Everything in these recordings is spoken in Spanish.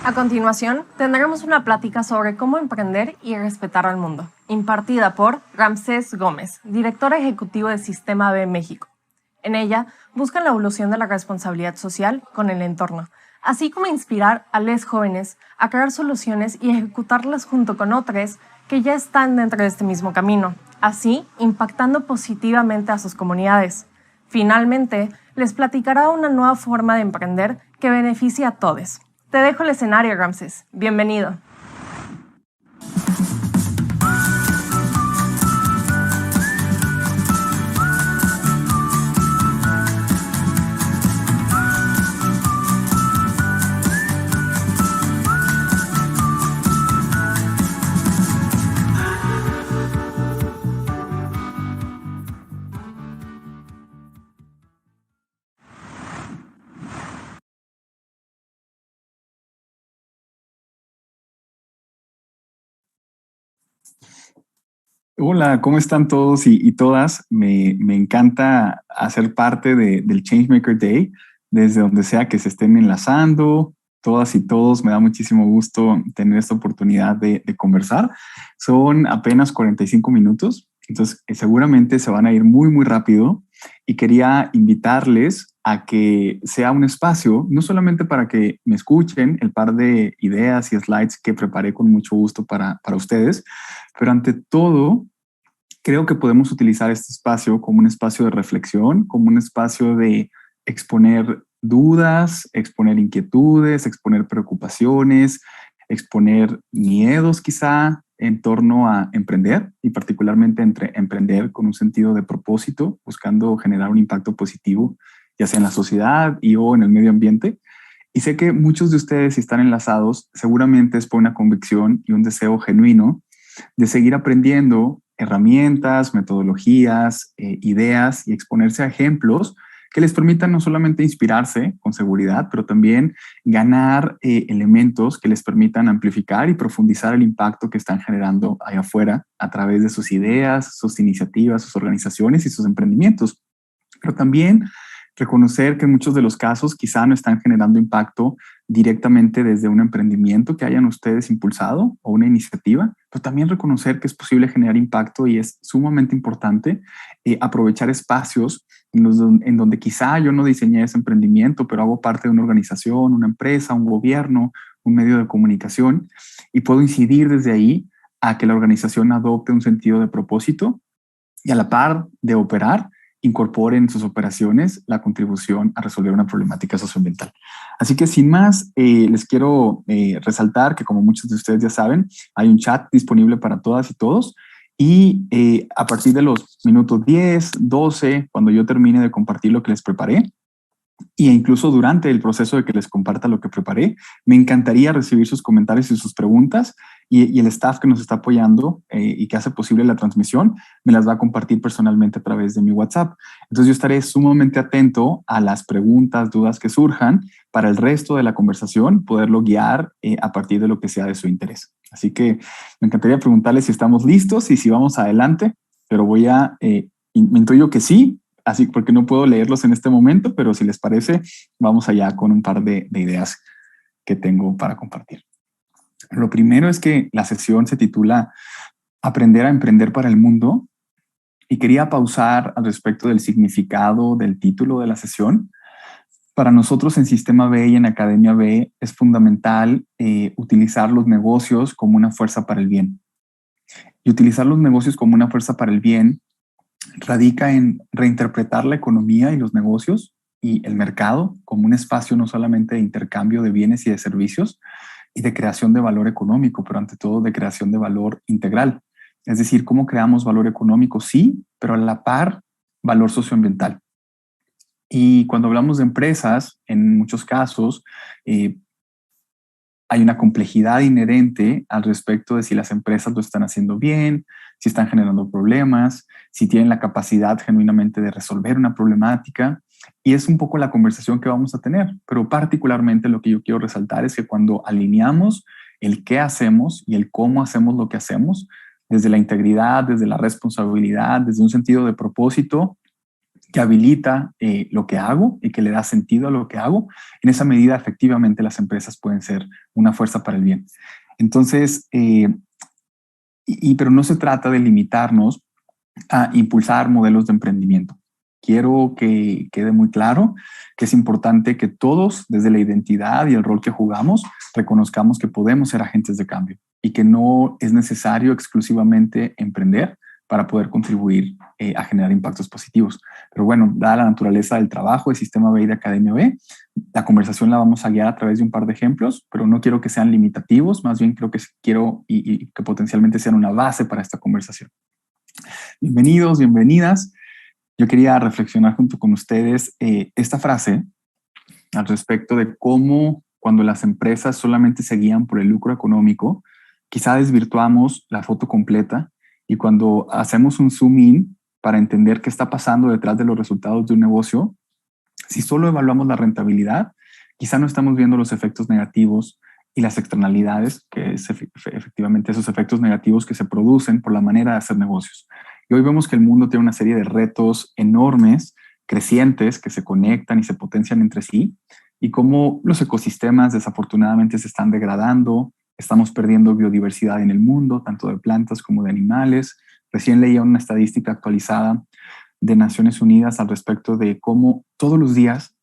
A continuación, tendremos una plática sobre cómo emprender y respetar al mundo, impartida por Ramsés Gómez, director ejecutivo de Sistema B México. En ella, buscan la evolución de la responsabilidad social con el entorno, así como inspirar a los jóvenes a crear soluciones y ejecutarlas junto con otros que ya están dentro de este mismo camino, así impactando positivamente a sus comunidades. Finalmente, les platicará una nueva forma de emprender que beneficie a todos. Te dejo el escenario, Ramsés. Bienvenido. Hola, ¿cómo están todos y todas? Me encanta hacer parte del Changemaker Day, desde donde sea que se estén enlazando, todas y todos. Me da muchísimo gusto tener esta oportunidad de conversar. Son apenas 45 minutos, entonces seguramente se van a ir muy, muy rápido y quería invitarles a que sea un espacio, no solamente para que me escuchen el par de ideas y slides que preparé con mucho gusto para ustedes, pero ante todo, creo que podemos utilizar este espacio como un espacio de reflexión, como un espacio de exponer dudas, exponer inquietudes, exponer preocupaciones, exponer miedos quizá en torno a emprender y particularmente entre emprender con un sentido de propósito, buscando generar un impacto positivo, ya sea en la sociedad y o en el medio ambiente. Y sé que muchos de ustedes, si están enlazados, seguramente es por una convicción y un deseo genuino de seguir aprendiendo herramientas, metodologías, ideas y exponerse a ejemplos que les permitan no solamente inspirarse con seguridad, pero también ganar elementos que les permitan amplificar y profundizar el impacto que están generando allá afuera a través de sus ideas, sus iniciativas, sus organizaciones y sus emprendimientos. Pero también reconocer que en muchos de los casos quizá no están generando impacto directamente desde un emprendimiento que hayan ustedes impulsado o una iniciativa, pero también reconocer que es posible generar impacto y es sumamente importante aprovechar espacios en donde quizá yo no diseñé ese emprendimiento, pero hago parte de una organización, una empresa, un gobierno, un medio de comunicación y puedo incidir desde ahí a que la organización adopte un sentido de propósito y a la par de operar, incorporen en sus operaciones la contribución a resolver una problemática socioambiental. Así que sin más, les quiero resaltar que como muchos de ustedes ya saben, hay un chat disponible para todas y todos y a partir de los minutos 10, 12, cuando yo termine de compartir lo que les preparé, e incluso durante el proceso de que les comparta lo que preparé, me encantaría recibir sus comentarios y sus preguntas y el staff que nos está apoyando y que hace posible la transmisión me las va a compartir personalmente a través de mi WhatsApp. Entonces yo estaré sumamente atento a las preguntas, dudas que surjan para el resto de la conversación, poderlo guiar a partir de lo que sea de su interés. Así que me encantaría preguntarles si estamos listos y si vamos adelante, pero me intuyo que sí. Así porque no puedo leerlos en este momento, pero si les parece, vamos allá con un par de ideas que tengo para compartir. Lo primero es que la sesión se titula Aprender a emprender para el mundo y quería pausar al respecto del significado del título de la sesión. Para nosotros en Sistema B y en Academia B es fundamental utilizar los negocios como una fuerza para el bien. Y utilizar los negocios como una fuerza para el bien radica en reinterpretar la economía y los negocios y el mercado como un espacio no solamente de intercambio de bienes y de servicios y de creación de valor económico, pero ante todo de creación de valor integral. Es decir, cómo creamos valor económico, sí, pero a la par valor socioambiental. Y cuando hablamos de empresas, en muchos casos, hay una complejidad inherente al respecto de si las empresas lo están haciendo bien, si están generando problemas, si tienen la capacidad genuinamente de resolver una problemática. Y es un poco la conversación que vamos a tener, pero particularmente lo que yo quiero resaltar es que cuando alineamos el qué hacemos y el cómo hacemos lo que hacemos, desde la integridad, desde la responsabilidad, desde un sentido de propósito, que habilita lo que hago y que le da sentido a lo que hago, en esa medida efectivamente las empresas pueden ser una fuerza para el bien. Entonces, pero no se trata de limitarnos a impulsar modelos de emprendimiento. Quiero que quede muy claro que es importante que todos, desde la identidad y el rol que jugamos, reconozcamos que podemos ser agentes de cambio y que no es necesario exclusivamente emprender para poder contribuir a generar impactos positivos. Pero bueno, dada la naturaleza del trabajo de Sistema B y de Academia B, la conversación la vamos a guiar a través de un par de ejemplos, pero no quiero que sean limitativos, más bien creo que quiero y que potencialmente sean una base para esta conversación. Bienvenidos, bienvenidas. Yo quería reflexionar junto con ustedes esta frase al respecto de cómo cuando las empresas solamente se guían por el lucro económico, quizá desvirtuamos la foto completa y cuando hacemos un zoom in para entender qué está pasando detrás de los resultados de un negocio, si solo evaluamos la rentabilidad, quizá no estamos viendo los efectos negativos y las externalidades, que es efectivamente esos efectos negativos que se producen por la manera de hacer negocios. Y hoy vemos que el mundo tiene una serie de retos enormes, crecientes, que se conectan y se potencian entre sí, y cómo los ecosistemas desafortunadamente se están degradando, estamos perdiendo biodiversidad en el mundo, tanto de plantas como de animales. Recién leía una estadística actualizada de Naciones Unidas al respecto de cómo todos los días,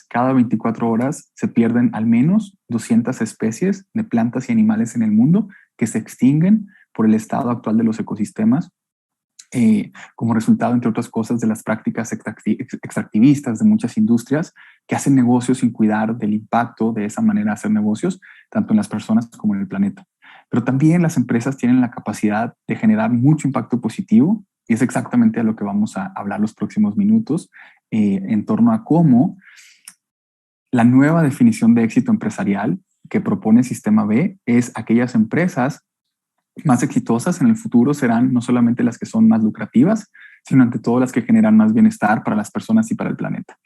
cada 24 horas, se pierden al menos 200 especies de plantas y animales en el mundo que se extinguen por el estado actual de los ecosistemas, como resultado, entre otras cosas, de las prácticas extractivistas de muchas industrias que hacen negocios sin cuidar del impacto de esa manera de hacer negocios, tanto en las personas como en el planeta. Pero también las empresas tienen la capacidad de generar mucho impacto positivo, y es exactamente a lo que vamos a hablar los próximos minutos, en torno a cómo la nueva definición de éxito empresarial que propone Sistema B es aquellas empresas más exitosas en el futuro serán no solamente las que son más lucrativas, sino ante todo las que generan más bienestar para las personas y para el planeta.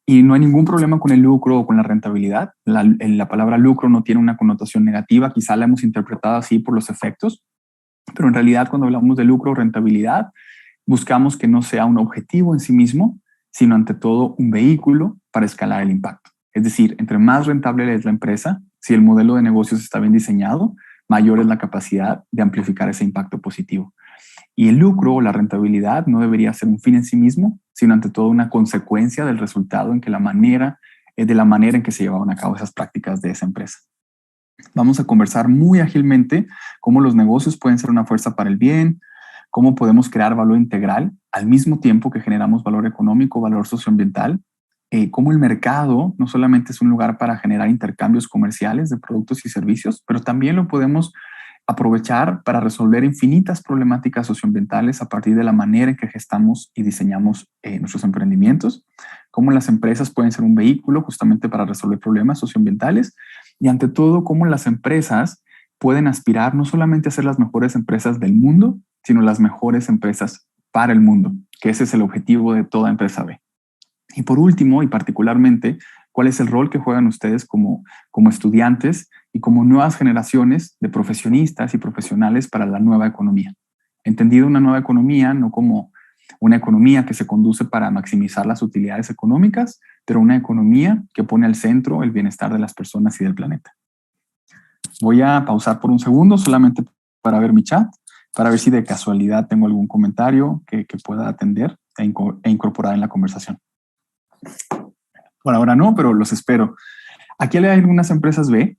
Y no hay ningún problema con el lucro o con la rentabilidad. La palabra lucro no tiene una connotación negativa, quizá la hemos interpretado así por los efectos, pero en realidad cuando hablamos de lucro o rentabilidad, buscamos que no sea un objetivo en sí mismo, sino ante todo un vehículo para escalar el impacto. Es decir, entre más rentable es la empresa, si el modelo de negocios está bien diseñado, mayor es la capacidad de amplificar ese impacto positivo. Y el lucro o la rentabilidad no debería ser un fin en sí mismo, sino ante todo una consecuencia del resultado de la manera en que se llevaban a cabo esas prácticas de esa empresa. Vamos a conversar muy ágilmente cómo los negocios pueden ser una fuerza para el bien, cómo podemos crear valor integral al mismo tiempo que generamos valor económico, valor socioambiental, cómo el mercado no solamente es un lugar para generar intercambios comerciales de productos y servicios, pero también lo podemos aprovechar para resolver infinitas problemáticas socioambientales a partir de la manera en que gestamos y diseñamos nuestros emprendimientos, cómo las empresas pueden ser un vehículo justamente para resolver problemas socioambientales y ante todo cómo las empresas pueden aspirar no solamente a ser las mejores empresas del mundo, sino las mejores empresas para el mundo, que ese es el objetivo de toda empresa B. Y por último, y particularmente, ¿cuál es el rol que juegan ustedes como estudiantes y como nuevas generaciones de profesionistas y profesionales para la nueva economía? Entendido una nueva economía no como una economía que se conduce para maximizar las utilidades económicas, pero una economía que pone al centro el bienestar de las personas y del planeta. Voy a pausar por un segundo solamente para ver mi chat, para ver si de casualidad tengo algún comentario que pueda atender e incorporar en la conversación. Por ahora no, pero los espero. Aquí hay algunas empresas B.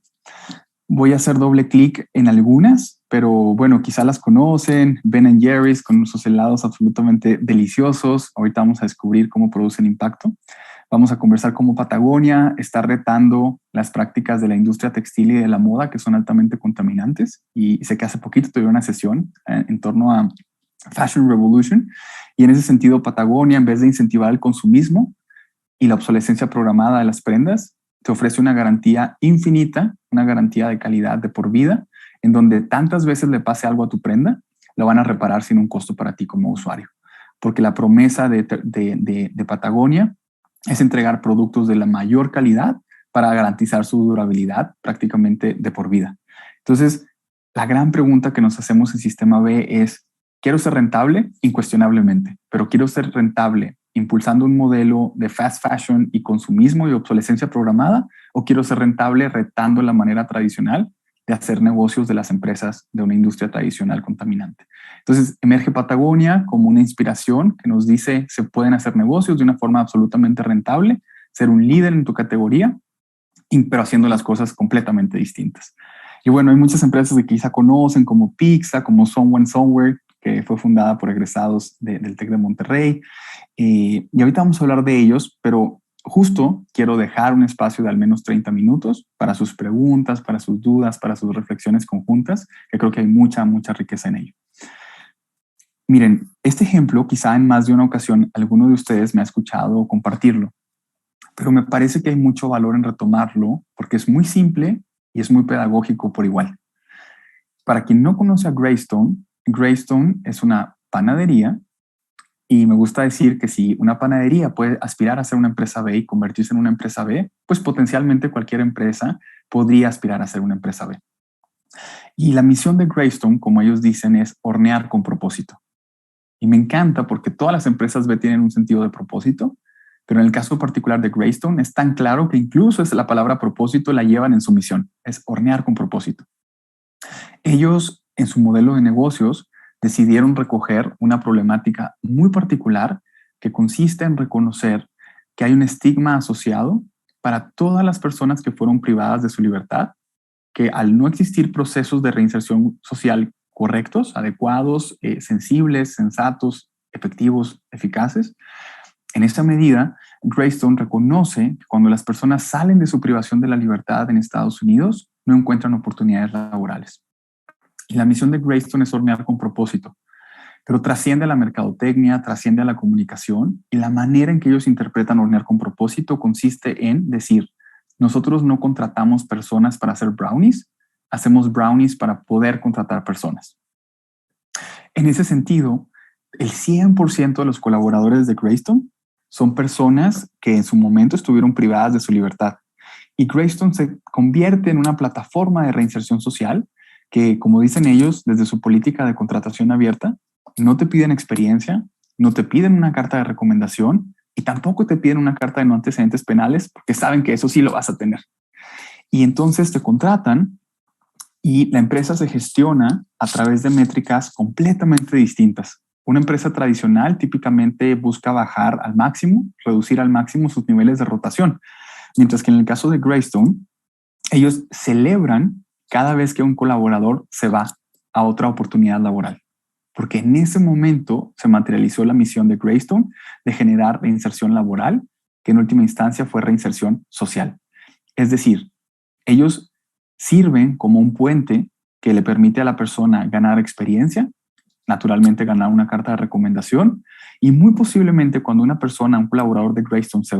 Voy a hacer doble clic en algunas, pero bueno, quizá las conocen. Ben & Jerry's con sus helados absolutamente deliciosos. Ahorita vamos a descubrir cómo producen impacto. Vamos a conversar cómo Patagonia está retando las prácticas de la industria textil y de la moda que son altamente contaminantes. Y sé que hace poquito tuve una sesión en torno a Fashion Revolution. Y en ese sentido, Patagonia, en vez de incentivar el consumismo y la obsolescencia programada de las prendas, te ofrece una garantía infinita, una garantía de calidad de por vida, en donde tantas veces le pase algo a tu prenda, lo van a reparar sin un costo para ti como usuario. Porque la promesa de Patagonia es entregar productos de la mayor calidad para garantizar su durabilidad prácticamente de por vida. Entonces, la gran pregunta que nos hacemos en Sistema B es, quiero ser rentable incuestionablemente, pero quiero ser rentable impulsando un modelo de fast fashion y consumismo y obsolescencia programada, o quiero ser rentable retando la manera tradicional de hacer negocios de las empresas de una industria tradicional contaminante. Entonces emerge Patagonia como una inspiración que nos dice se pueden hacer negocios de una forma absolutamente rentable, ser un líder en tu categoría, pero haciendo las cosas completamente distintas. Y bueno, hay muchas empresas que quizá conocen como Pixa, como Someone Somewhere, que fue fundada por egresados del TEC de Monterrey. Y ahorita vamos a hablar de ellos, pero justo quiero dejar un espacio de al menos 30 minutos para sus preguntas, para sus dudas, para sus reflexiones conjuntas, que creo que hay mucha riqueza en ello. Miren, este ejemplo quizá en más de una ocasión alguno de ustedes me ha escuchado compartirlo, pero me parece que hay mucho valor en retomarlo porque es muy simple y es muy pedagógico por igual. Para quien no conoce a Greystone, Greystone es una panadería y me gusta decir que si una panadería puede aspirar a ser una empresa B y convertirse en una empresa B, pues potencialmente cualquier empresa podría aspirar a ser una empresa B. Y la misión de Greystone, como ellos dicen, es hornear con propósito. Y me encanta porque todas las empresas B tienen un sentido de propósito, pero en el caso particular de Greystone es tan claro que incluso la palabra propósito la llevan en su misión, es hornear con propósito. Ellos, en su modelo de negocios, decidieron recoger una problemática muy particular que consiste en reconocer que hay un estigma asociado para todas las personas que fueron privadas de su libertad, que al no existir procesos de reinserción social correctos, adecuados, sensibles, sensatos, efectivos, eficaces, en esta medida, Greystone reconoce que cuando las personas salen de su privación de la libertad en Estados Unidos, no encuentran oportunidades laborales. Y la misión de Greystone es hornear con propósito, pero trasciende a la mercadotecnia, trasciende a la comunicación, y la manera en que ellos interpretan hornear con propósito consiste en decir, nosotros no contratamos personas para hacer brownies, hacemos brownies para poder contratar personas. En ese sentido, el 100% de los colaboradores de Greystone son personas que en su momento estuvieron privadas de su libertad. Y Greystone se convierte en una plataforma de reinserción social que, como dicen ellos, desde su política de contratación abierta, no te piden experiencia, no te piden una carta de recomendación y tampoco te piden una carta de no antecedentes penales porque saben que eso sí lo vas a tener. Y entonces te contratan y la empresa se gestiona a través de métricas completamente distintas. Una empresa tradicional típicamente busca bajar al máximo, reducir al máximo sus niveles de rotación, mientras que en el caso de Greystone, ellos celebran cada vez que un colaborador se va a otra oportunidad laboral, porque en ese momento se materializó la misión de Greystone de generar reinserción laboral, que en última instancia fue reinserción social. Es decir, ellos sirven como un puente que le permite a la persona ganar experiencia, naturalmente ganar una carta de recomendación, y muy posiblemente cuando una persona, un colaborador de Greystone se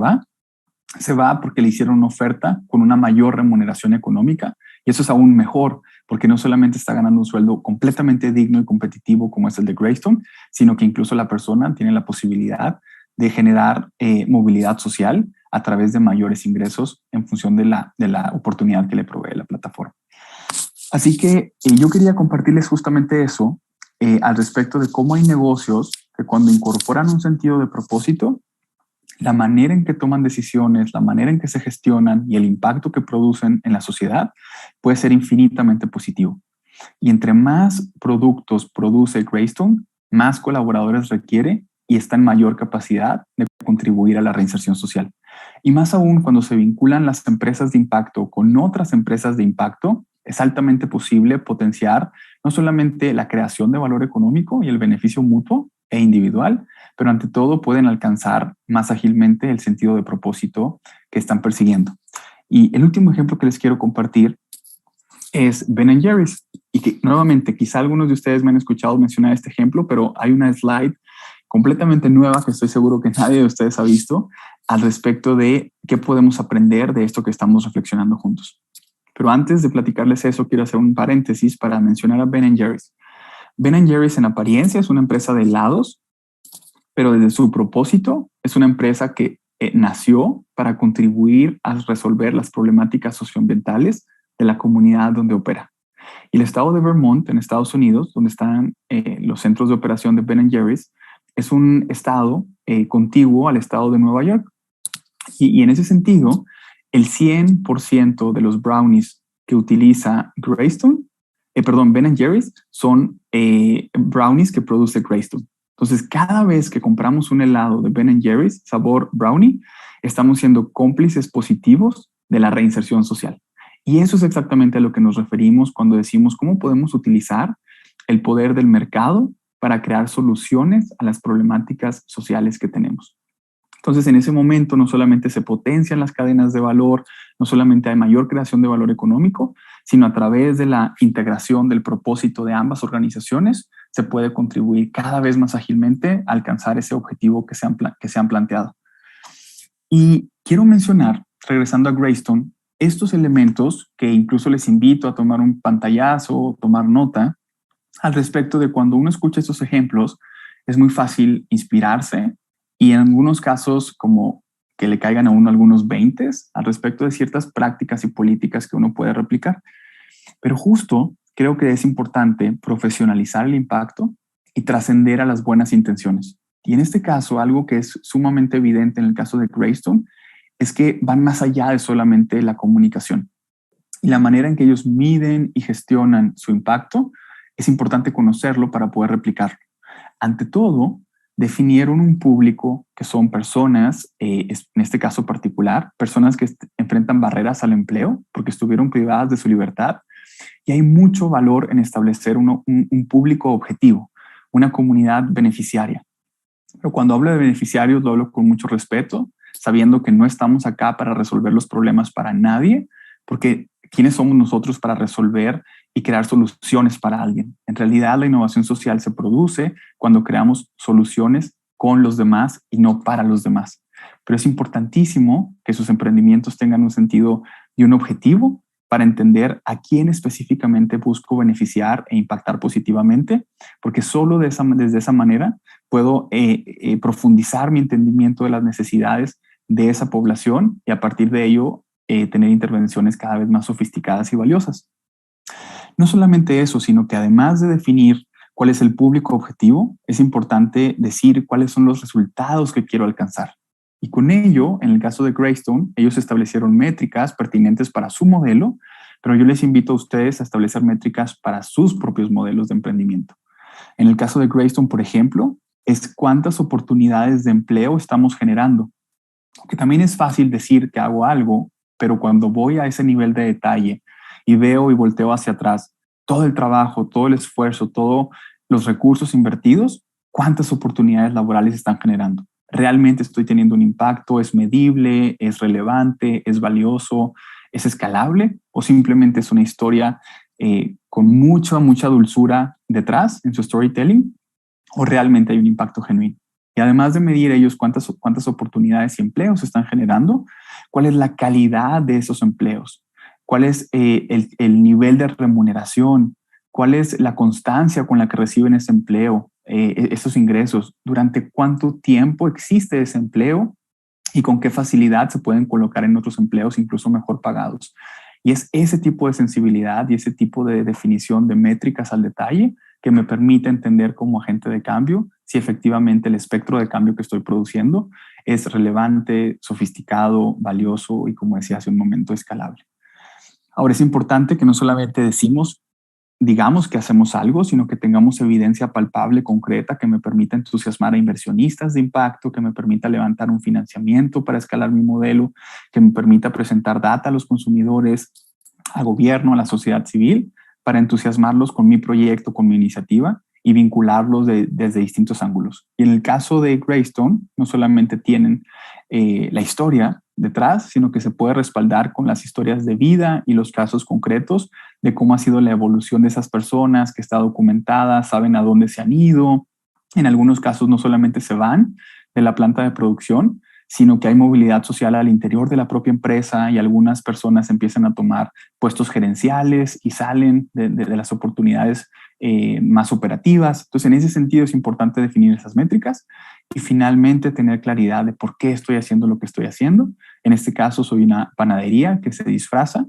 va porque le hicieron una oferta con una mayor remuneración económica, y eso es aún mejor porque no solamente está ganando un sueldo completamente digno y competitivo como es el de Greystone, sino que incluso la persona tiene la posibilidad de generar movilidad social a través de mayores ingresos en función de la oportunidad que le provee la plataforma. Así que yo quería compartirles justamente eso al respecto de cómo hay negocios que cuando incorporan un sentido de propósito, la manera en que toman decisiones, la manera en que se gestionan y el impacto que producen en la sociedad puede ser infinitamente positivo. Y entre más productos produce Greystone, más colaboradores requiere y está en mayor capacidad de contribuir a la reinserción social. Y más aún cuando se vinculan las empresas de impacto con otras empresas de impacto, es altamente posible potenciar no solamente la creación de valor económico y el beneficio mutuo e individual, pero ante todo pueden alcanzar más ágilmente el sentido de propósito que están persiguiendo. Y el último ejemplo que les quiero compartir es Ben & Jerry's, y que nuevamente quizá algunos de ustedes me han escuchado mencionar este ejemplo, pero hay una slide completamente nueva que estoy seguro que nadie de ustedes ha visto al respecto de qué podemos aprender de esto que estamos reflexionando juntos. Pero antes de platicarles eso, quiero hacer un paréntesis para mencionar a Ben & Jerry's. Ben & Jerry's en apariencia es una empresa de helados, pero desde su propósito es una empresa que nació para contribuir a resolver las problemáticas socioambientales de la comunidad donde opera. Y el estado de Vermont, en Estados Unidos, donde están los centros de operación de Ben Jerry's, es un estado contiguo al estado de Nueva York. Y en ese sentido, el 100% de los brownies que utiliza Ben Jerry's, son brownies que produce Greystone. Entonces, cada vez que compramos un helado de Ben Jerry's sabor brownie, estamos siendo cómplices positivos de la reinserción social. Y eso es exactamente a lo que nos referimos cuando decimos cómo podemos utilizar el poder del mercado para crear soluciones a las problemáticas sociales que tenemos. Entonces, en ese momento no solamente se potencian las cadenas de valor, no solamente hay mayor creación de valor económico, sino a través de la integración del propósito de ambas organizaciones se puede contribuir cada vez más ágilmente a alcanzar ese objetivo que se han planteado. Y quiero mencionar, regresando a Greystone, estos elementos que incluso les invito a tomar un pantallazo o tomar nota al respecto de cuando uno escucha estos ejemplos, es muy fácil inspirarse y en algunos casos como que le caigan a uno algunos 20 al respecto de ciertas prácticas y políticas que uno puede replicar. Pero justo creo que es importante profesionalizar el impacto y trascender a las buenas intenciones. Y en este caso, algo que es sumamente evidente en el caso de Greystone es que van más allá de solamente la comunicación. Y la manera en que ellos miden y gestionan su impacto es importante conocerlo para poder replicarlo. Ante todo, definieron un público que son personas, en este caso particular, personas que enfrentan barreras al empleo porque estuvieron privadas de su libertad. Y hay mucho valor en establecer un público objetivo, una comunidad beneficiaria. Pero cuando hablo de beneficiarios, lo hablo con mucho respeto, sabiendo que no estamos acá para resolver los problemas para nadie, porque ¿quiénes somos nosotros para resolver y crear soluciones para alguien? En realidad, la innovación social se produce cuando creamos soluciones con los demás y no para los demás. Pero es importantísimo que sus emprendimientos tengan un sentido y un objetivo para entender a quién específicamente busco beneficiar e impactar positivamente, porque solo desde esa manera puedo profundizar mi entendimiento de las necesidades de esa población y a partir de ello tener intervenciones cada vez más sofisticadas y valiosas. No solamente eso, sino que además de definir cuál es el público objetivo, es importante decir cuáles son los resultados que quiero alcanzar. Y con ello, en el caso de Greystone, ellos establecieron métricas pertinentes para su modelo, pero yo les invito a ustedes a establecer métricas para sus propios modelos de emprendimiento. En el caso de Greystone, por ejemplo, es cuántas oportunidades de empleo estamos generando. Que también es fácil decir que hago algo, pero cuando voy a ese nivel de detalle y veo y volteo hacia atrás todo el trabajo, todo el esfuerzo, todos los recursos invertidos, ¿cuántas oportunidades laborales están generando? ¿Realmente estoy teniendo un impacto? ¿Es medible? ¿Es relevante? ¿Es valioso? ¿Es escalable? ¿O simplemente es una historia con mucha dulzura detrás en su storytelling? ¿O realmente hay un impacto genuino? Y además de medir ellos cuántas oportunidades y empleos están generando, ¿cuál es la calidad de esos empleos? ¿Cuál es el nivel de remuneración? ¿Cuál es la constancia con la que reciben ese empleo, esos ingresos? ¿Durante cuánto tiempo existe ese empleo? ¿Y con qué facilidad se pueden colocar en otros empleos incluso mejor pagados? Y es ese tipo de sensibilidad y ese tipo de definición de métricas al detalle que me permite entender como agente de cambio si efectivamente el espectro de cambio que estoy produciendo es relevante, sofisticado, valioso y, como decía hace un momento, escalable. Ahora, es importante que no solamente digamos que hacemos algo, sino que tengamos evidencia palpable, concreta, que me permita entusiasmar a inversionistas de impacto, que me permita levantar un financiamiento para escalar mi modelo, que me permita presentar data a los consumidores, al gobierno, a la sociedad civil, para entusiasmarlos con mi proyecto, con mi iniciativa y vincularlos desde distintos ángulos. Y en el caso de Greystone, no solamente tienen la historia detrás, sino que se puede respaldar con las historias de vida y los casos concretos de cómo ha sido la evolución de esas personas, que está documentada, saben a dónde se han ido. En algunos casos no solamente se van de la planta de producción, sino que hay movilidad social al interior de la propia empresa y algunas personas empiezan a tomar puestos gerenciales y salen de las oportunidades más operativas. Entonces, en ese sentido es importante definir esas métricas y finalmente tener claridad de por qué estoy haciendo lo que estoy haciendo. En este caso, soy una panadería que se disfraza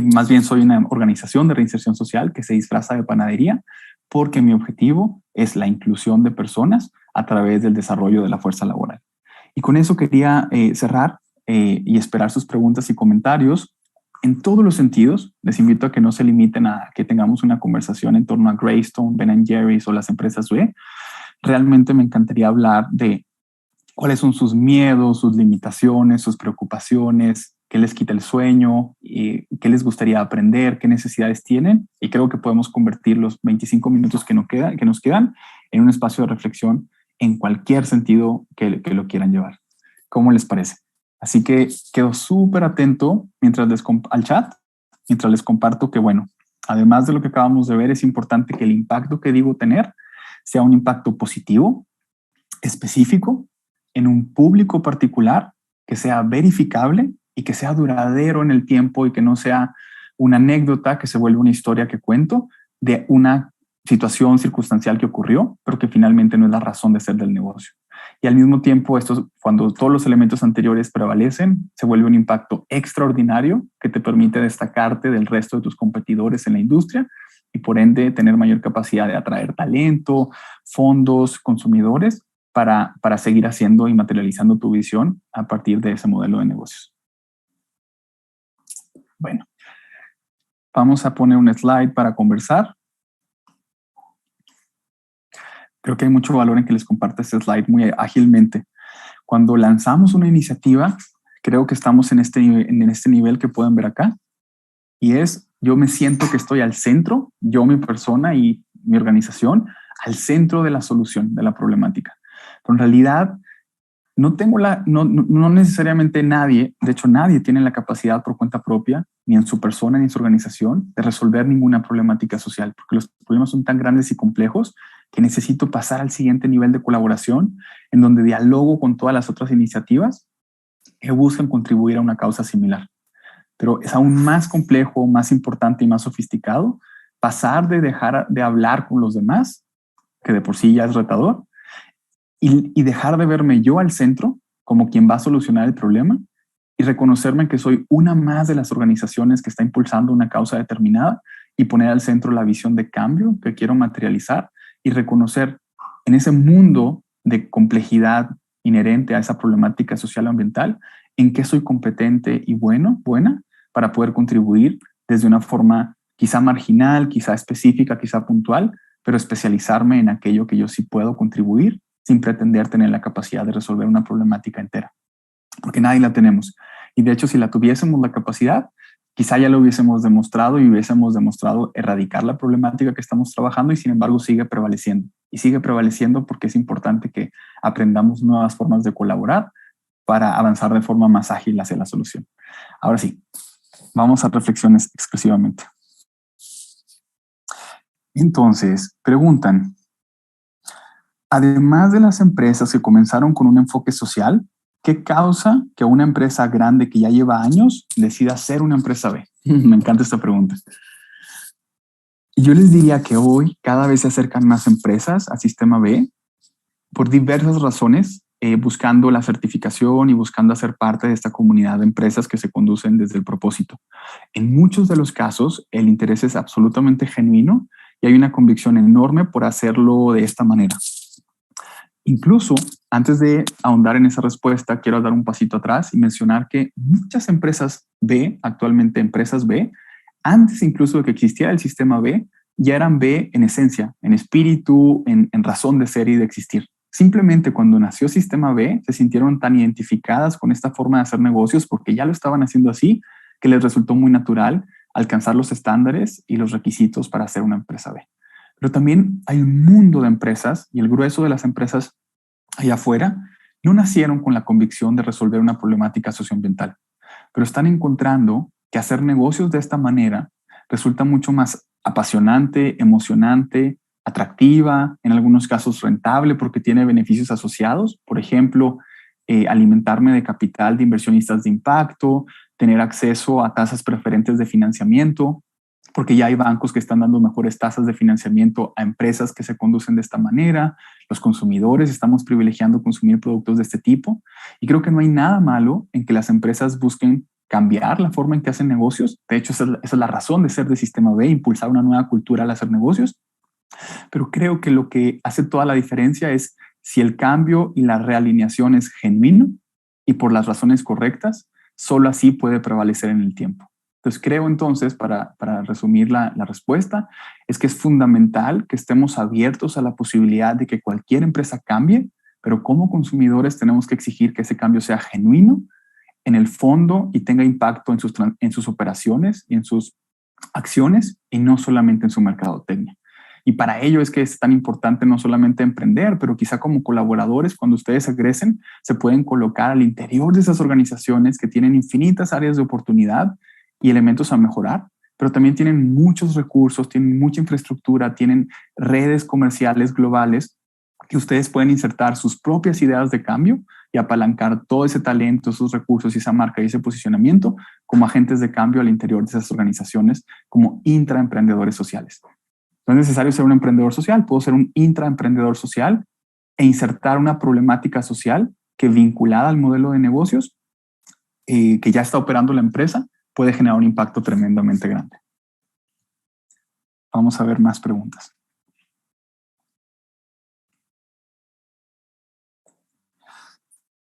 Más bien soy una organización de reinserción social que se disfraza de panadería porque mi objetivo es la inclusión de personas a través del desarrollo de la fuerza laboral. Y con eso quería cerrar y esperar sus preguntas y comentarios en todos los sentidos. Les invito a que no se limiten a que tengamos una conversación en torno a Greystone, Ben & Jerry's o las empresas B. Realmente me encantaría hablar de cuáles son sus miedos, sus limitaciones, sus preocupaciones, qué les quita el sueño, qué les gustaría aprender, qué necesidades tienen. Y creo que podemos convertir los 25 minutos que nos quedan en un espacio de reflexión en cualquier sentido que lo quieran llevar. ¿Cómo les parece? Así que quedo súper atento al chat, mientras les comparto que, bueno, además de lo que acabamos de ver, es importante que el impacto que digo tener sea un impacto positivo, específico, en un público particular, que sea verificable y que sea duradero en el tiempo y que no sea una anécdota que se vuelve una historia que cuento de una situación circunstancial que ocurrió, pero que finalmente no es la razón de ser del negocio. Y al mismo tiempo, cuando todos los elementos anteriores prevalecen, se vuelve un impacto extraordinario que te permite destacarte del resto de tus competidores en la industria y por ende tener mayor capacidad de atraer talento, fondos, consumidores para seguir haciendo y materializando tu visión a partir de ese modelo de negocios. Bueno, vamos a poner un slide para conversar. Creo que hay mucho valor en que les comparta este slide muy ágilmente. Cuando lanzamos una iniciativa, creo que estamos en este nivel que pueden ver acá. Y yo me siento que estoy al centro, yo, mi persona y mi organización, al centro de la solución de la problemática. Pero en realidad, no necesariamente nadie, de hecho nadie tiene la capacidad por cuenta propia, ni en su persona ni en su organización, de resolver ninguna problemática social, porque los problemas son tan grandes y complejos que necesito pasar al siguiente nivel de colaboración, en donde dialogo con todas las otras iniciativas que buscan contribuir a una causa similar. Pero es aún más complejo, más importante y más sofisticado pasar de dejar de hablar con los demás, que de por sí ya es retador, y dejar de verme yo al centro como quien va a solucionar el problema y reconocerme que soy una más de las organizaciones que está impulsando una causa determinada y poner al centro la visión de cambio que quiero materializar y reconocer en ese mundo de complejidad inherente a esa problemática social o ambiental en qué soy competente y buena para poder contribuir desde una forma quizá marginal, quizá específica, quizá puntual, pero especializarme en aquello que yo sí puedo contribuir sin pretender tener la capacidad de resolver una problemática entera, porque nadie la tenemos. Y de hecho, si la tuviésemos la capacidad, quizá ya lo hubiésemos demostrado y hubiésemos demostrado erradicar la problemática que estamos trabajando y sin embargo sigue prevaleciendo. Y sigue prevaleciendo porque es importante que aprendamos nuevas formas de colaborar para avanzar de forma más ágil hacia la solución. Ahora sí, vamos a reflexiones exclusivamente. Entonces, preguntan, además de las empresas que comenzaron con un enfoque social, ¿qué causa que una empresa grande que ya lleva años decida ser una empresa B? Me encanta esta pregunta. Y yo les diría que hoy cada vez se acercan más empresas al sistema B por diversas razones, buscando la certificación y buscando hacer parte de esta comunidad de empresas que se conducen desde el propósito. En muchos de los casos, el interés es absolutamente genuino y hay una convicción enorme por hacerlo de esta manera. Incluso, antes de ahondar en esa respuesta, quiero dar un pasito atrás y mencionar que muchas empresas B, actualmente empresas B, antes incluso de que existiera el sistema B, ya eran B en esencia, en espíritu, en razón de ser y de existir. Simplemente cuando nació Sistema B, se sintieron tan identificadas con esta forma de hacer negocios porque ya lo estaban haciendo así, que les resultó muy natural alcanzar los estándares y los requisitos para ser una empresa B. Pero también hay un mundo de empresas y el grueso de las empresas allá afuera no nacieron con la convicción de resolver una problemática socioambiental, pero están encontrando que hacer negocios de esta manera resulta mucho más apasionante, emocionante, atractiva, en algunos casos rentable porque tiene beneficios asociados. Por ejemplo, alimentarme de capital de inversionistas de impacto, tener acceso a tasas preferentes de financiamiento, porque ya hay bancos que están dando mejores tasas de financiamiento a empresas que se conducen de esta manera. Los consumidores estamos privilegiando consumir productos de este tipo. Y creo que no hay nada malo en que las empresas busquen cambiar la forma en que hacen negocios. De hecho, esa es la razón de ser de Sistema B, impulsar una nueva cultura al hacer negocios. Pero creo que lo que hace toda la diferencia es si el cambio y la realineación es genuino y por las razones correctas, solo así puede prevalecer en el tiempo. Entonces creo entonces, para resumir la respuesta, es que es fundamental que estemos abiertos a la posibilidad de que cualquier empresa cambie, pero como consumidores tenemos que exigir que ese cambio sea genuino en el fondo y tenga impacto en sus operaciones y en sus acciones y no solamente en su mercadotecnia. Y para ello es que es tan importante no solamente emprender, pero quizá como colaboradores, cuando ustedes egresen, se pueden colocar al interior de esas organizaciones que tienen infinitas áreas de oportunidad y elementos a mejorar, pero también tienen muchos recursos, tienen mucha infraestructura, tienen redes comerciales globales que ustedes pueden insertar sus propias ideas de cambio y apalancar todo ese talento, esos recursos y esa marca y ese posicionamiento como agentes de cambio al interior de esas organizaciones, como intraemprendedores sociales. No es necesario ser un emprendedor social, puedo ser un intraemprendedor social e insertar una problemática social que vinculada al modelo de negocios que ya está operando la empresa puede generar un impacto tremendamente grande. Vamos a ver más preguntas.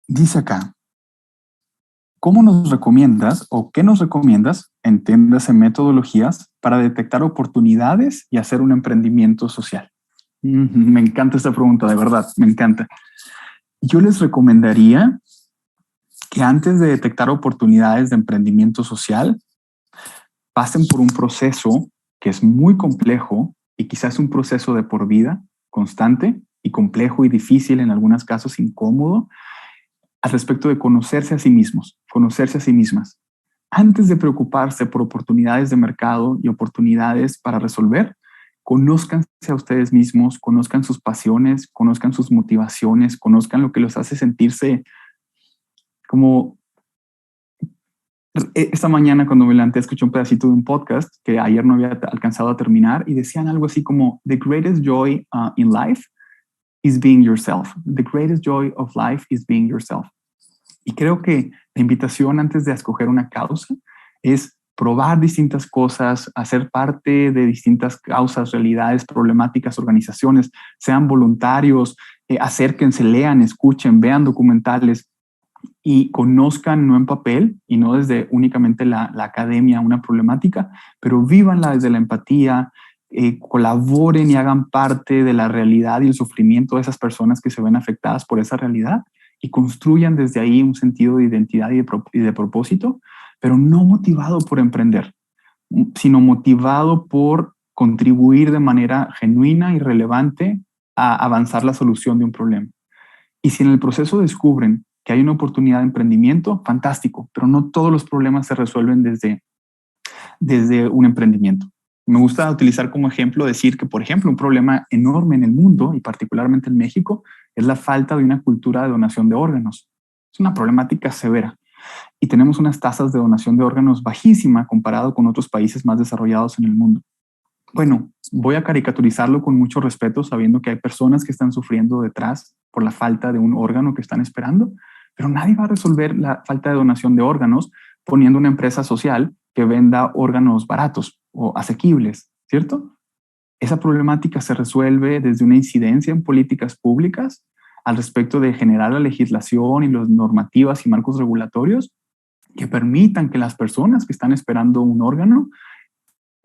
Dice acá, ¿cómo nos recomiendas o qué nos recomiendas, entiéndase metodologías, para detectar oportunidades y hacer un emprendimiento social? Me encanta esta pregunta, de verdad, me encanta. Yo les recomendaría que antes de detectar oportunidades de emprendimiento social, pasen por un proceso que es muy complejo y quizás un proceso de por vida, constante y complejo y difícil, en algunos casos incómodo, al respecto de conocerse a sí mismos, conocerse a sí mismas. Antes de preocuparse por oportunidades de mercado y oportunidades para resolver, conózcanse a ustedes mismos, conozcan sus pasiones, conozcan sus motivaciones, conozcan lo que los hace sentirse como... Esta mañana cuando me levanté escuché un pedacito de un podcast que ayer no había alcanzado a terminar y decían algo así como the greatest joy in life is being yourself. The greatest joy of life is being yourself. Y creo que la invitación antes de escoger una causa es probar distintas cosas, hacer parte de distintas causas, realidades, problemáticas, organizaciones, sean voluntarios, acérquense, lean, escuchen, vean documentales y conozcan no en papel y no desde únicamente la academia una problemática, pero vívanla desde la empatía, colaboren y hagan parte de la realidad y el sufrimiento de esas personas que se ven afectadas por esa realidad y construyan desde ahí un sentido de identidad y de propósito, pero no motivado por emprender, sino motivado por contribuir de manera genuina y relevante a avanzar la solución de un problema. Y si en el proceso descubren que hay una oportunidad de emprendimiento, fantástico, pero no todos los problemas se resuelven desde un emprendimiento. Me gusta utilizar como ejemplo decir que, por ejemplo, un problema enorme en el mundo y particularmente en México es la falta de una cultura de donación de órganos. Es una problemática severa y tenemos unas tasas de donación de órganos bajísima comparado con otros países más desarrollados en el mundo. Bueno, voy a caricaturizarlo con mucho respeto, sabiendo que hay personas que están sufriendo detrás por la falta de un órgano que están esperando, pero nadie va a resolver la falta de donación de órganos poniendo una empresa social que venda órganos baratos o asequibles, ¿cierto? Esa problemática se resuelve desde una incidencia en políticas públicas al respecto de generar la legislación y las normativas y marcos regulatorios que permitan que las personas que están esperando un órgano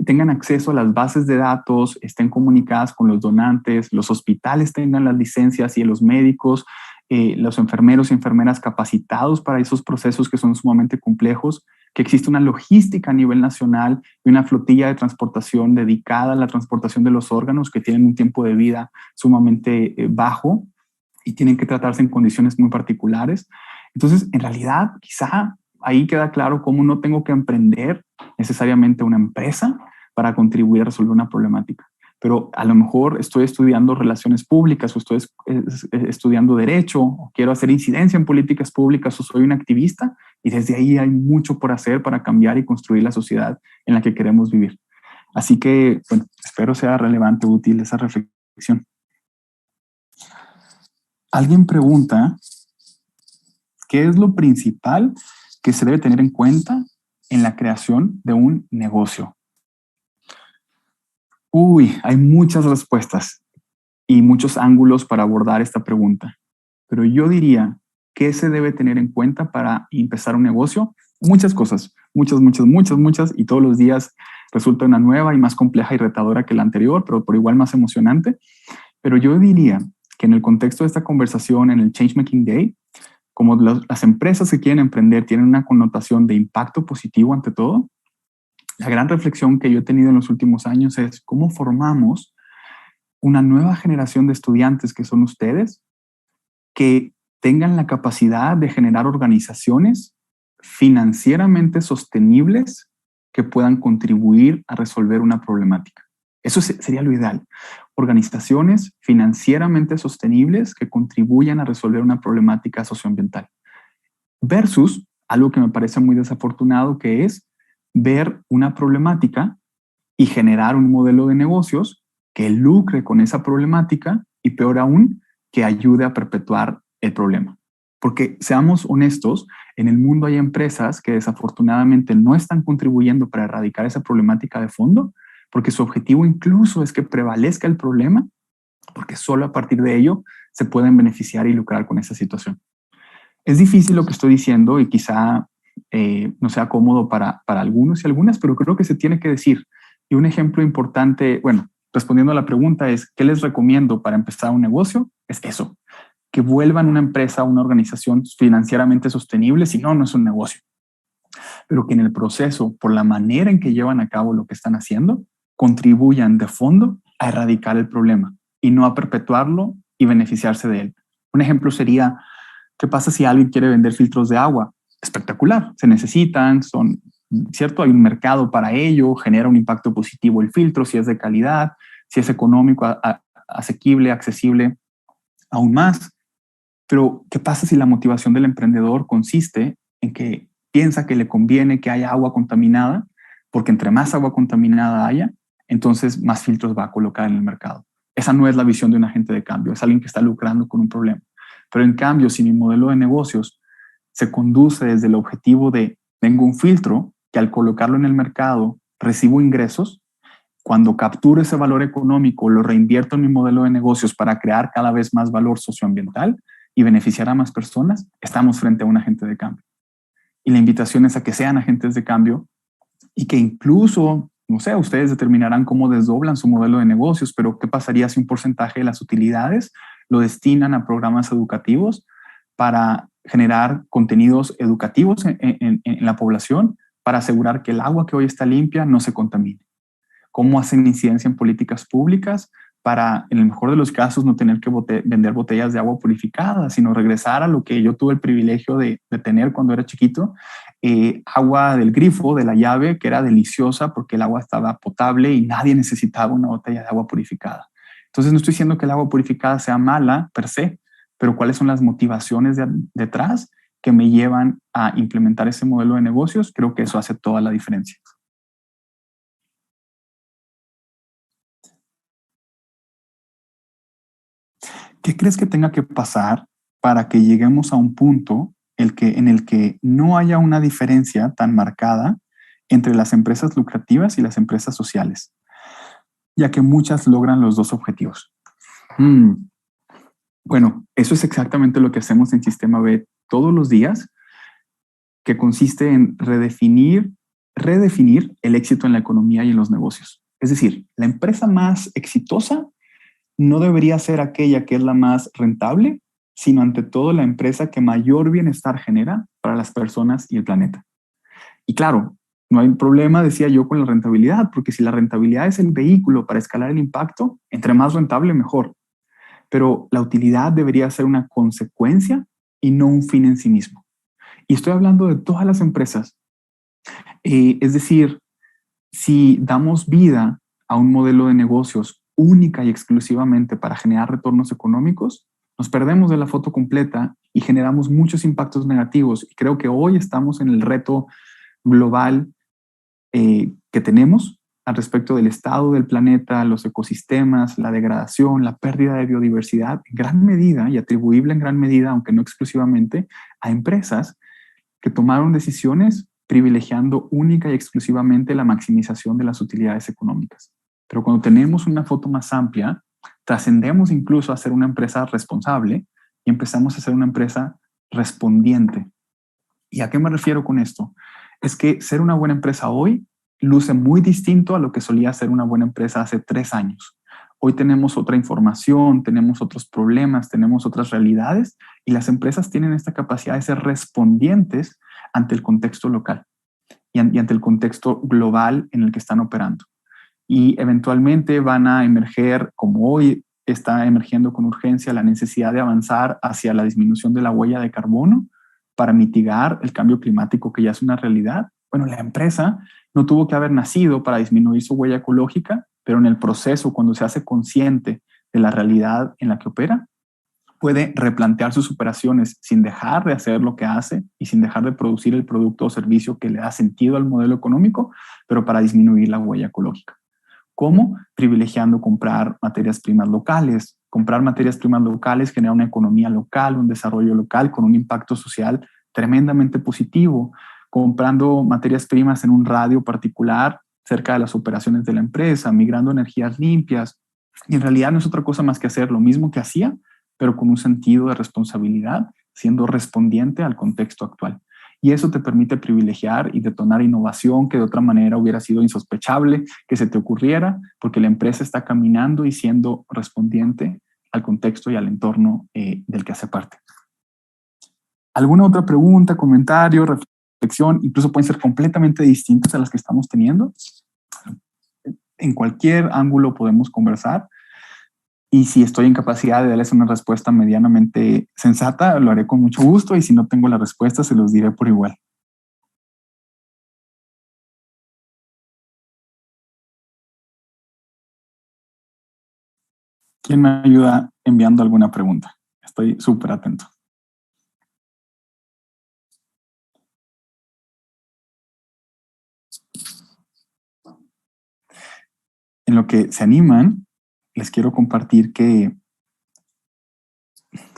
tengan acceso a las bases de datos, estén comunicadas con los donantes, los hospitales tengan las licencias y los médicos, los enfermeros y enfermeras capacitados para esos procesos que son sumamente complejos, que existe una logística a nivel nacional y una flotilla de transportación dedicada a la transportación de los órganos que tienen un tiempo de vida sumamente bajo y tienen que tratarse en condiciones muy particulares. Entonces, en realidad, quizá ahí queda claro cómo no tengo que emprender necesariamente una empresa para contribuir a resolver una problemática. Pero a lo mejor estoy estudiando relaciones públicas o estoy estudiando derecho o quiero hacer incidencia en políticas públicas o soy un activista y desde ahí hay mucho por hacer para cambiar y construir la sociedad en la que queremos vivir. Así que, bueno, espero sea relevante o útil esa reflexión. Alguien pregunta, ¿qué es lo principal que se debe tener en cuenta en la creación de un negocio? Uy, hay muchas respuestas y muchos ángulos para abordar esta pregunta, pero yo diría, ¿qué se debe tener en cuenta para empezar un negocio? Muchas cosas, muchas, y todos los días resulta una nueva y más compleja y retadora que la anterior, pero por igual más emocionante. Pero yo diría que en el contexto de esta conversación, en el Changemaking Day, como las empresas que quieren emprender tienen una connotación de impacto positivo ante todo, la gran reflexión que yo he tenido en los últimos años es cómo formamos una nueva generación de estudiantes que son ustedes, que tengan la capacidad de generar organizaciones financieramente sostenibles que puedan contribuir a resolver una problemática. Eso sería lo ideal. Organizaciones financieramente sostenibles que contribuyan a resolver una problemática socioambiental. Versus algo que me parece muy desafortunado, que es ver una problemática y generar un modelo de negocios que lucre con esa problemática y, peor aún, que ayude a perpetuar el problema. Porque seamos honestos, en el mundo hay empresas que desafortunadamente no están contribuyendo para erradicar esa problemática de fondo, porque su objetivo incluso es que prevalezca el problema, porque solo a partir de ello se pueden beneficiar y lucrar con esa situación. Es difícil lo que estoy diciendo y quizá no sea cómodo para algunos y algunas, pero creo que se tiene que decir. Y un ejemplo importante, bueno, respondiendo a la pregunta es, ¿qué les recomiendo para empezar un negocio? Es eso, que vuelvan una empresa, una organización financieramente sostenible, si no, no es un negocio. Pero que en el proceso, por la manera en que llevan a cabo lo que están haciendo, contribuyan de fondo a erradicar el problema y no a perpetuarlo y beneficiarse de él. Un ejemplo sería, ¿qué pasa si alguien quiere vender filtros de agua? Espectacular, se necesitan, son, ¿cierto? Hay un mercado para ello, genera un impacto positivo el filtro, si es de calidad, si es económico, asequible, accesible, aún más. Pero, ¿qué pasa si la motivación del emprendedor consiste en que piensa que le conviene que haya agua contaminada? Porque entre más agua contaminada haya, entonces más filtros va a colocar en el mercado. Esa no es la visión de un agente de cambio, es alguien que está lucrando con un problema. Pero en cambio, si mi modelo de negocios se conduce desde el objetivo de tengo un filtro que al colocarlo en el mercado recibo ingresos, cuando capturo ese valor económico lo reinvierto en mi modelo de negocios para crear cada vez más valor socioambiental y beneficiar a más personas, estamos frente a un agente de cambio. Y la invitación es a que sean agentes de cambio y que incluso, no sé, ustedes determinarán cómo desdoblan su modelo de negocios, pero ¿qué pasaría si un porcentaje de las utilidades lo destinan a programas educativos para generar contenidos educativos en la población para asegurar que el agua que hoy está limpia no se contamine? ¿Cómo hacen incidencia en políticas públicas para, en el mejor de los casos, no tener que vender botellas de agua purificada, sino regresar a lo que yo tuve el privilegio de tener cuando era chiquito, agua del grifo, de la llave, que era deliciosa porque el agua estaba potable y nadie necesitaba una botella de agua purificada? Entonces no estoy diciendo que el agua purificada sea mala per se, pero cuáles son las motivaciones detrás que me llevan a implementar ese modelo de negocios. Creo que eso hace toda la diferencia. ¿Qué crees que tenga que pasar para que lleguemos a un punto en el que no haya una diferencia tan marcada entre las empresas lucrativas y las empresas sociales, ya que muchas logran los dos objetivos? Bueno, eso es exactamente lo que hacemos en Sistema B todos los días, que consiste en redefinir el éxito en la economía y en los negocios. Es decir, la empresa más exitosa no debería ser aquella que es la más rentable, sino ante todo la empresa que mayor bienestar genera para las personas y el planeta. Y claro, no hay problema, decía yo, con la rentabilidad, porque si la rentabilidad es el vehículo para escalar el impacto, entre más rentable, mejor. Pero la utilidad debería ser una consecuencia y no un fin en sí mismo. Y estoy hablando de todas las empresas. Es decir, si damos vida a un modelo de negocios única y exclusivamente para generar retornos económicos, nos perdemos de la foto completa y generamos muchos impactos negativos. Y creo que hoy estamos en el reto global que tenemos al respecto del estado del planeta, los ecosistemas, la degradación, la pérdida de biodiversidad, en gran medida y atribuible en gran medida, aunque no exclusivamente, a empresas que tomaron decisiones privilegiando única y exclusivamente la maximización de las utilidades económicas. Pero cuando tenemos una foto más amplia, trascendemos incluso a ser una empresa responsable y empezamos a ser una empresa respondiente. ¿Y a qué me refiero con esto? Es que ser una buena empresa hoy luce muy distinto a lo que solía ser una buena empresa hace 3 años. Hoy tenemos otra información, tenemos otros problemas, tenemos otras realidades y las empresas tienen esta capacidad de ser respondientes ante el contexto local y ante el contexto global en el que están operando. Y eventualmente van a emerger, como hoy está emergiendo con urgencia, la necesidad de avanzar hacia la disminución de la huella de carbono para mitigar el cambio climático que ya es una realidad. Bueno, la empresa no tuvo que haber nacido para disminuir su huella ecológica, pero en el proceso, cuando se hace consciente de la realidad en la que opera, puede replantear sus operaciones sin dejar de hacer lo que hace y sin dejar de producir el producto o servicio que le da sentido al modelo económico, pero para disminuir la huella ecológica. ¿Cómo? Privilegiando comprar materias primas locales. Comprar materias primas locales genera una economía local, un desarrollo local con un impacto social tremendamente positivo. Comprando materias primas en un radio particular cerca de las operaciones de la empresa, migrando energías limpias. Y en realidad no es otra cosa más que hacer lo mismo que hacía, pero con un sentido de responsabilidad, siendo respondiente al contexto actual. Y eso te permite privilegiar y detonar innovación que de otra manera hubiera sido insospechable que se te ocurriera, porque la empresa está caminando y siendo respondiente al contexto y al entorno del que hace parte. ¿Alguna otra pregunta, comentario, reflexión? Incluso pueden ser completamente distintas a las que estamos teniendo. En cualquier ángulo podemos conversar. Y si estoy en capacidad de darles una respuesta medianamente sensata, lo haré con mucho gusto. Y si no tengo la respuesta, se los diré por igual. ¿Quién me ayuda enviando alguna pregunta? Estoy súper atento. En lo que se animan, les quiero compartir que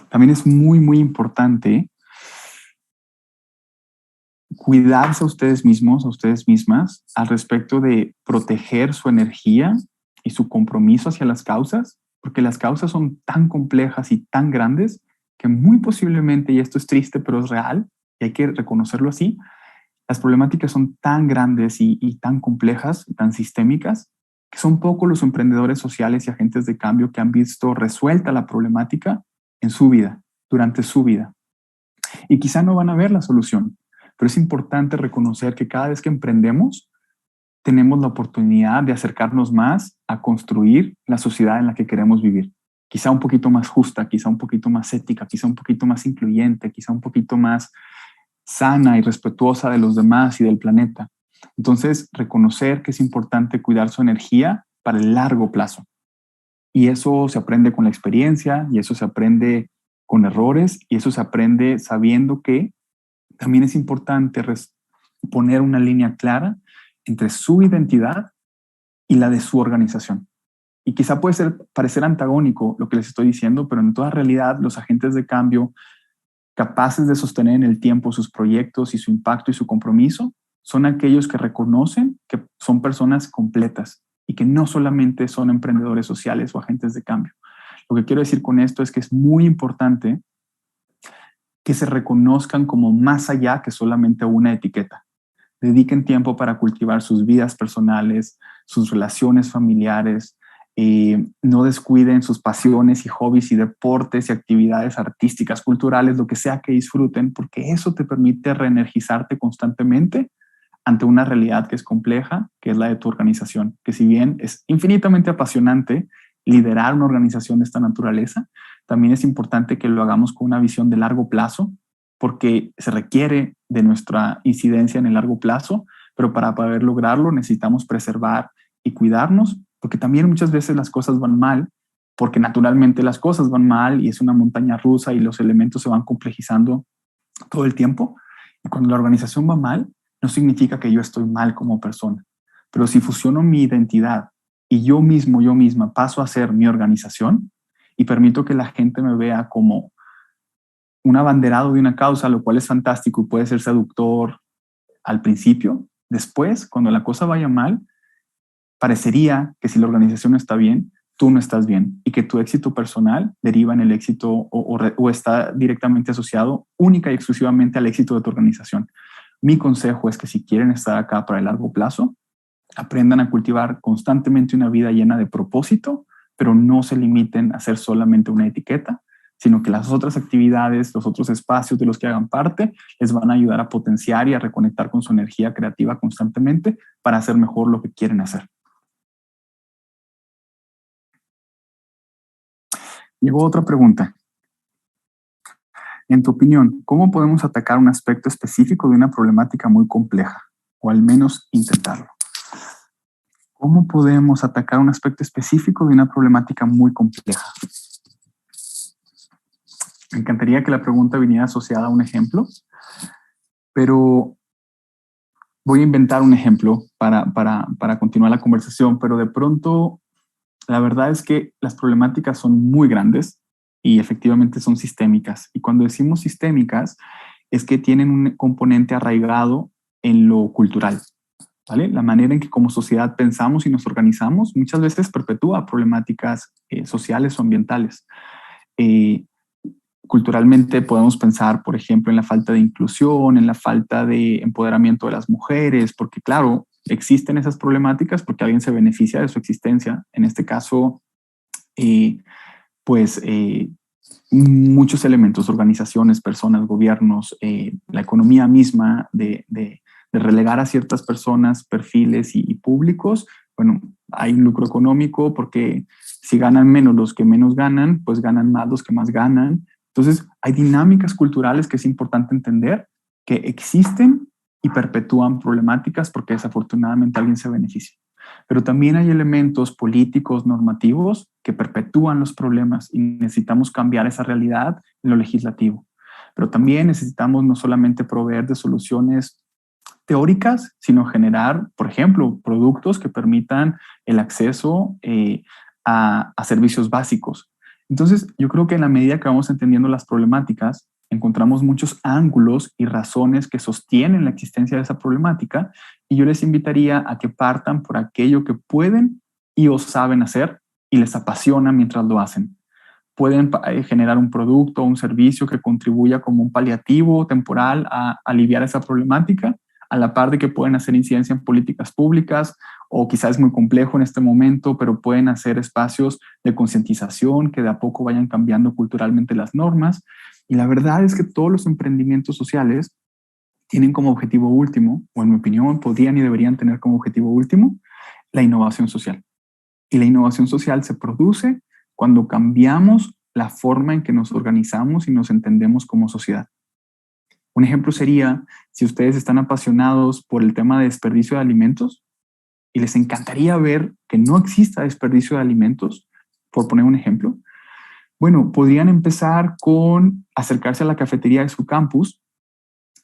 también es muy, muy importante cuidarse a ustedes mismos, a ustedes mismas, al respecto de proteger su energía y su compromiso hacia las causas, porque las causas son tan complejas y tan grandes que muy posiblemente, y esto es triste, pero es real, y hay que reconocerlo así, las problemáticas son tan grandes y tan complejas y tan sistémicas que son pocos los emprendedores sociales y agentes de cambio que han visto resuelta la problemática en su vida, durante su vida. Y quizá no van a ver la solución, pero es importante reconocer que cada vez que emprendemos, tenemos la oportunidad de acercarnos más a construir la sociedad en la que queremos vivir. Quizá un poquito más justa, quizá un poquito más ética, quizá un poquito más incluyente, quizá un poquito más sana y respetuosa de los demás y del planeta. Entonces, reconocer que es importante cuidar su energía para el largo plazo. Y eso se aprende con la experiencia, y eso se aprende con errores, y eso se aprende sabiendo que también es importante poner una línea clara entre su identidad y la de su organización. Y quizá puede parecer antagónico lo que les estoy diciendo, pero en toda realidad los agentes de cambio capaces de sostener en el tiempo sus proyectos y su impacto y su compromiso son aquellos que reconocen que son personas completas y que no solamente son emprendedores sociales o agentes de cambio. Lo que quiero decir con esto es que es muy importante que se reconozcan como más allá que solamente una etiqueta. Dediquen tiempo para cultivar sus vidas personales, sus relaciones familiares, no descuiden sus pasiones y hobbies y deportes y actividades artísticas, culturales, lo que sea que disfruten, porque eso te permite reenergizarte constantemente ante una realidad que es compleja, que es la de tu organización, que si bien es infinitamente apasionante liderar una organización de esta naturaleza, también es importante que lo hagamos con una visión de largo plazo, porque se requiere de nuestra incidencia en el largo plazo, pero para poder lograrlo necesitamos preservar y cuidarnos, porque también muchas veces las cosas van mal, porque naturalmente las cosas van mal y es una montaña rusa y los elementos se van complejizando todo el tiempo. Y cuando la organización va mal, no significa que yo estoy mal como persona, pero si fusiono mi identidad y yo mismo, yo misma paso a ser mi organización y permito que la gente me vea como un abanderado de una causa, lo cual es fantástico y puede ser seductor al principio. Después, cuando la cosa vaya mal, parecería que si la organización no está bien, tú no estás bien y que tu éxito personal deriva en el éxito o está directamente asociado única y exclusivamente al éxito de tu organización. Mi consejo es que si quieren estar acá para el largo plazo, aprendan a cultivar constantemente una vida llena de propósito, pero no se limiten a ser solamente una etiqueta, sino que las otras actividades, los otros espacios de los que hagan parte, les van a ayudar a potenciar y a reconectar con su energía creativa constantemente para hacer mejor lo que quieren hacer. Llegó otra pregunta. En tu opinión, ¿cómo podemos atacar un aspecto específico de una problemática muy compleja? O al menos intentarlo. ¿Cómo podemos atacar un aspecto específico de una problemática muy compleja? Me encantaría que la pregunta viniera asociada a un ejemplo, pero voy a inventar un ejemplo para continuar la conversación, pero de pronto la verdad es que las problemáticas son muy grandes y efectivamente son sistémicas. Y cuando decimos sistémicas es que tienen un componente arraigado en lo cultural, ¿vale? La manera en que como sociedad pensamos y nos organizamos muchas veces perpetúa problemáticas sociales o ambientales. Culturalmente podemos pensar, por ejemplo, en la falta de inclusión, en la falta de empoderamiento de las mujeres, porque claro, existen esas problemáticas porque alguien se beneficia de su existencia. En este caso, muchos elementos, organizaciones, personas, gobiernos, la economía misma de relegar a ciertas personas, perfiles y públicos. Bueno, hay un lucro económico porque si ganan menos los que menos ganan, pues ganan más los que más ganan. Entonces, hay dinámicas culturales que es importante entender que existen y perpetúan problemáticas porque desafortunadamente alguien se beneficia. Pero también hay elementos políticos, normativos que perpetúan los problemas y necesitamos cambiar esa realidad en lo legislativo. Pero también necesitamos no solamente proveer de soluciones teóricas, sino generar, por ejemplo, productos que permitan el acceso a servicios básicos. Entonces, yo creo que en la medida que vamos entendiendo las problemáticas, encontramos muchos ángulos y razones que sostienen la existencia de esa problemática y yo les invitaría a que partan por aquello que pueden y o saben hacer y les apasiona mientras lo hacen. Pueden generar un producto o un servicio que contribuya como un paliativo temporal a aliviar esa problemática, a la par de que pueden hacer incidencia en políticas públicas o quizás es muy complejo en este momento, pero pueden hacer espacios de concientización que de a poco vayan cambiando culturalmente las normas. Y la verdad es que todos los emprendimientos sociales tienen como objetivo último, o en mi opinión podrían y deberían tener como objetivo último, la innovación social. Y la innovación social se produce cuando cambiamos la forma en que nos organizamos y nos entendemos como sociedad. Un ejemplo sería, si ustedes están apasionados por el tema de desperdicio de alimentos y les encantaría ver que no exista desperdicio de alimentos, por poner un ejemplo, bueno, podrían empezar con acercarse a la cafetería de su campus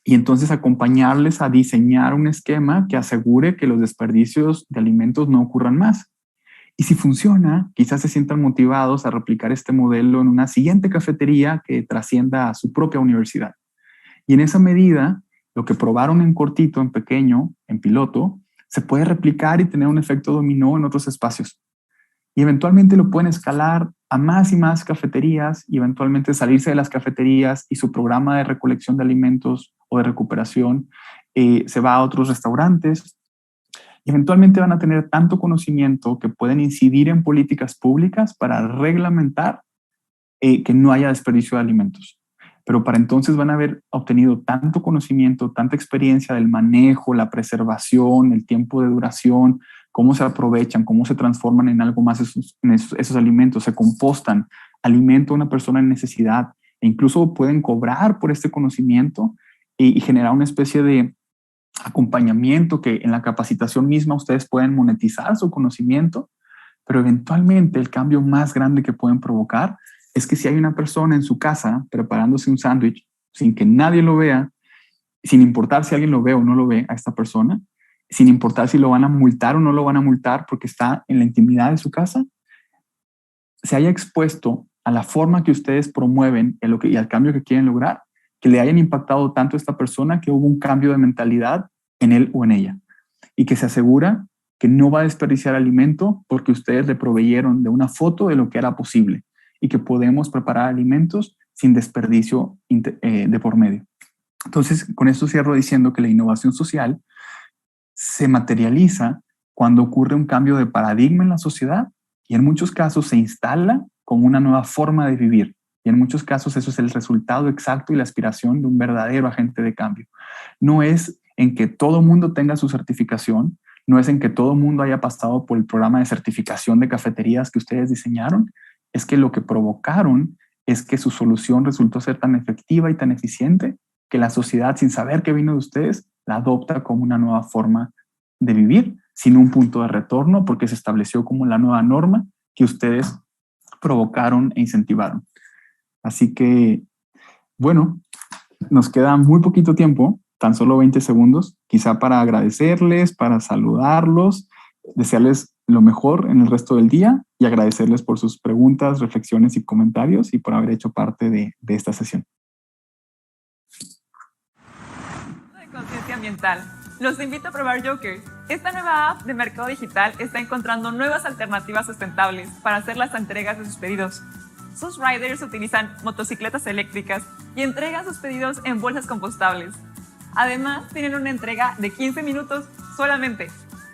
y entonces acompañarles a diseñar un esquema que asegure que los desperdicios de alimentos no ocurran más. Y si funciona, quizás se sientan motivados a replicar este modelo en una siguiente cafetería que trascienda a su propia universidad. Y en esa medida, lo que probaron en cortito, en pequeño, en piloto, se puede replicar y tener un efecto dominó en otros espacios. Y eventualmente lo pueden escalar a más y más cafeterías y eventualmente salirse de las cafeterías y su programa de recolección de alimentos o de recuperación se va a otros restaurantes. Y eventualmente van a tener tanto conocimiento que pueden incidir en políticas públicas para reglamentar que no haya desperdicio de alimentos. Pero para entonces van a haber obtenido tanto conocimiento, tanta experiencia del manejo, la preservación, el tiempo de duración, cómo se aprovechan, cómo se transforman en algo más esos alimentos, se compostan, alimento a una persona en necesidad e incluso pueden cobrar por este conocimiento y generar una especie de acompañamiento que en la capacitación misma ustedes pueden monetizar su conocimiento, pero eventualmente el cambio más grande que pueden provocar es que si hay una persona en su casa preparándose un sándwich sin que nadie lo vea, sin importar si alguien lo ve o no lo ve a esta persona, sin importar si lo van a multar o no lo van a multar porque está en la intimidad de su casa, se haya expuesto a la forma que ustedes promueven y al cambio que quieren lograr, que le hayan impactado tanto a esta persona que hubo un cambio de mentalidad en él o en ella, y que se asegura que no va a desperdiciar alimento porque ustedes le proveyeron de una foto de lo que era posible y que podemos preparar alimentos sin desperdicio de por medio. Entonces, con esto cierro diciendo que la innovación social se materializa cuando ocurre un cambio de paradigma en la sociedad y en muchos casos se instala como una nueva forma de vivir. Y en muchos casos eso es el resultado exacto y la aspiración de un verdadero agente de cambio. No es en que todo mundo tenga su certificación, no es en que todo mundo haya pasado por el programa de certificación de cafeterías que ustedes diseñaron, es que lo que provocaron es que su solución resultó ser tan efectiva y tan eficiente que la sociedad, sin saber que vino de ustedes, la adopta como una nueva forma de vivir, sin un punto de retorno, porque se estableció como la nueva norma que ustedes provocaron e incentivaron. Así que, bueno, nos queda muy poquito tiempo, tan solo 20 segundos, quizá para agradecerles, para saludarlos, desearles lo mejor en el resto del día y agradecerles por sus preguntas, reflexiones y comentarios y por haber hecho parte de esta sesión. De conciencia ambiental. Los invito a probar Joker. Esta nueva app de mercado digital está encontrando nuevas alternativas sustentables para hacer las entregas de sus pedidos. Sus riders utilizan motocicletas eléctricas y entregan sus pedidos en bolsas compostables. Además, tienen una entrega de 15 minutos solamente.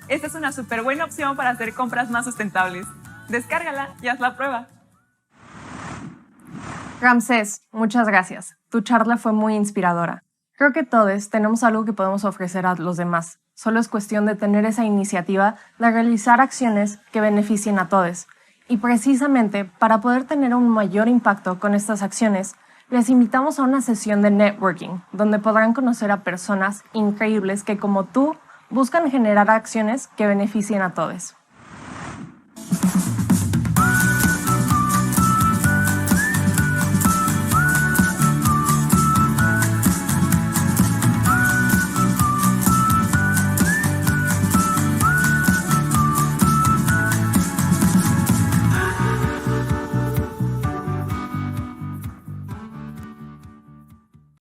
Esta es una súper buena opción para hacer compras más sustentables. Descárgala y haz la prueba. Ramsés, muchas gracias. Tu charla fue muy inspiradora. Creo que todos tenemos algo que podemos ofrecer a los demás. Solo es cuestión de tener esa iniciativa de realizar acciones que beneficien a todos. Y precisamente para poder tener un mayor impacto con estas acciones, les invitamos a una sesión de networking, donde podrán conocer a personas increíbles que, como tú, buscan generar acciones que beneficien a todos.